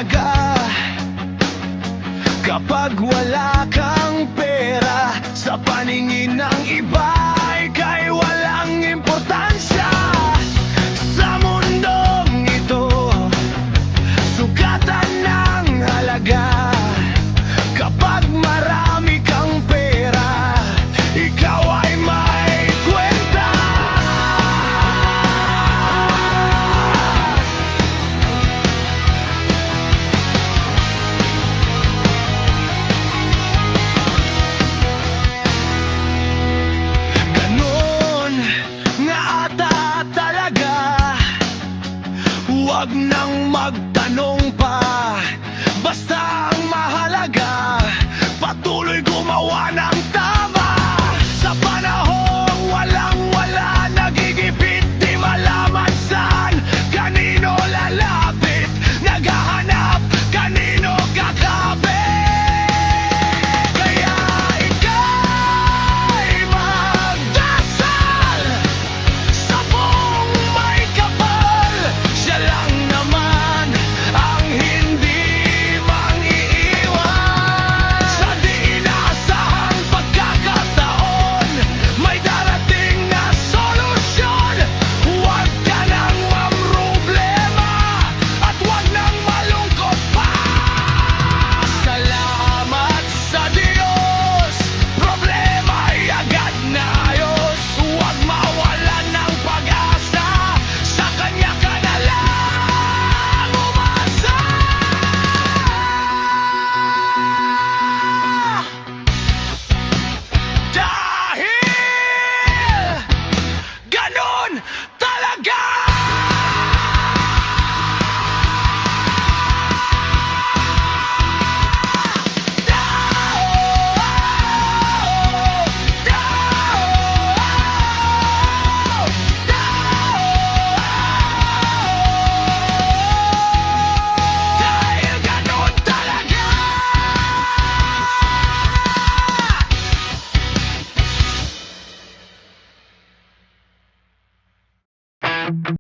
halaga. Kapag wala kang pera, sa paningin ng iba ika'y walang importansya. Sa mundong ito, sukatan ng halaga. Kapag marami kang pera, ikaw ay may kwenta. Ganon nga ata talaga, huwag nang magtanong pa. Basta ang mahalaga, patuloy gumawa ng tama. Sa panahong walang-wala,